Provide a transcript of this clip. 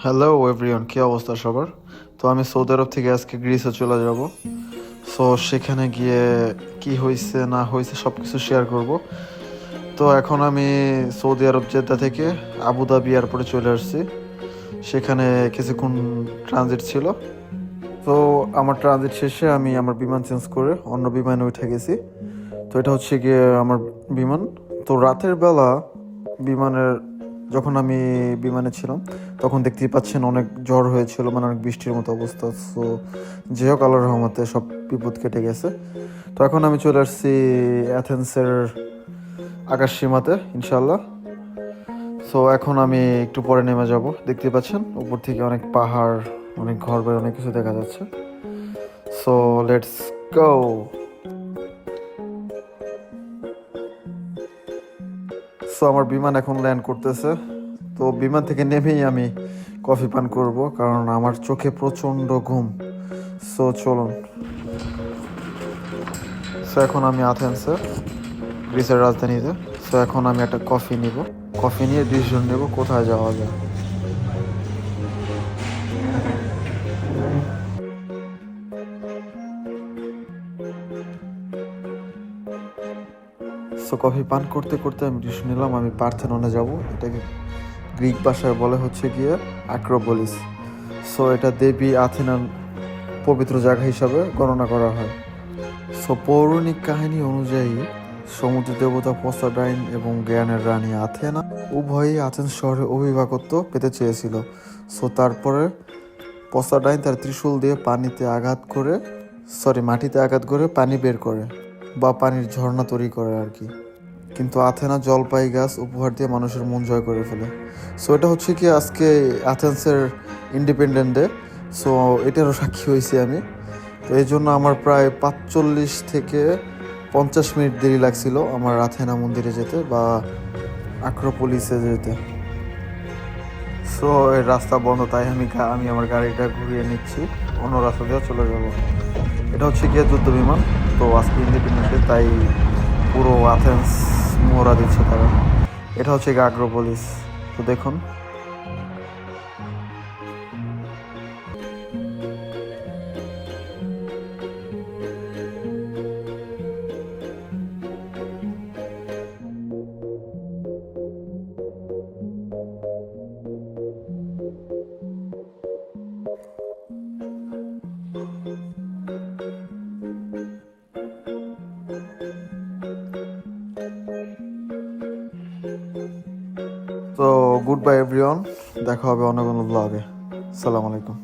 Hello everyone, কী অবস্থা সবার? তো আমি সৌদি আরব থেকে আজকে গ্রিসে চলে যাব। সো সেখানে গিয়ে কি হয়েছে না হয়েছে সব কিছু শেয়ার করব। তো এখন আমি সৌদি আরব জেদ্দা থেকে আবুধাবি এয়ারপোর্টে চলে আসছি। সেখানে কিছুক্ষণ ট্রানজিট ছিল। তো আমার ট্রানজিট শেষে আমি আমার বিমান চেঞ্জ করে অন্য বিমানে উঠে গেছি। তো এটা হচ্ছে গিয়ে আমার বিমান। তো রাতের বেলা বিমানের যখন আমি বিমানে ছিলাম তখন দেখতেই পাচ্ছেন অনেক ঝড় হয়েছিল, মানে অনেক বৃষ্টির মতো অবস্থা। সো যে হোক, আল্লাহর রহমতে সব বিপদ কেটে গেছে। তো এখন আমি চলে আসছি অ্যাথেন্সের আকাশ সীমাতে ইনশাল্লাহ। সো এখন আমি একটু পরে নেমে যাব। দেখতেই পাচ্ছেন উপর থেকে অনেক পাহাড়, অনেক ঘর বাড়ি, অনেক কিছু দেখা যাচ্ছে। So let's go. সো আমার বিমান এখন ল্যান্ড করতেছে। তো বিমান থেকে নেমেই আমি কফি পান করব, কারণ আমার চোখে প্রচণ্ড ঘুম। সো চলুন। সো এখন আমি আথেন্সে, গ্রিসের রাজধানীতে। সো এখন আমি একটা কফি নিব। কফি নিয়ে ডিসিশন নেব কোথায় যাওয়া যায়। সো কফি পান করতে করতে আমি ডিসিশন নিলাম আমি পার্থেননে যাব। এটাকে গ্রিক ভাষায় বলে হচ্ছে গিয়ে অ্যাক্রোপলিস। সো এটা দেবী আথেনার পবিত্র জায়গা হিসাবে গণনা করা হয়। সো পৌরাণিক কাহিনী অনুযায়ী সমুদ্র দেবতা পসাইডন এবং জ্ঞানের রানী আথেনা উভয়ই আথেন্স শহরে অভিভাবকত্ব পেতে চেয়েছিল। সো তারপরে পসাইডন তার ত্রিশূল দিয়ে মাটিতে আঘাত করে পানি বের করে, বা পানির ঝর্ণা তৈরি করে আর কি। কিন্তু আথেনা জলপাই গাছ উপহার দিয়ে মানুষের মন জয় করে ফেলে। সো এটা হচ্ছে কি আজকে অ্যাথেন্সের ইন্ডিপেন্ডেন্ট ডে। সো এটারও সাক্ষী হয়েছি আমি। তো এই জন্য আমার প্রায় 45 থেকে 50 মিনিট দেরি লাগছিল আমার আথেনা মন্দিরে যেতে, বা আক্রোপলিসে যেতে। সো এর রাস্তা বন্ধ, তাই আমি আমার গাড়িটা ঘুরিয়ে নিচ্ছি, অন্য রাস্তা দিয়ে চলে যাব। এটা হচ্ছে গিয়ে যুদ্ধ বিমান। তো আজকে ইন্ডিপেন্ডেন্স ডে, তাই পুরো অ্যাথেন্স মোহরা দিচ্ছে তারা। এটা হচ্ছে গিয়ে আক্রোপলিস। তো দেখুন। তো গুড বাই এভরিওয়ান, দেখা হবে অন্য কোনো ব্লগে। সালাম আলাইকুম।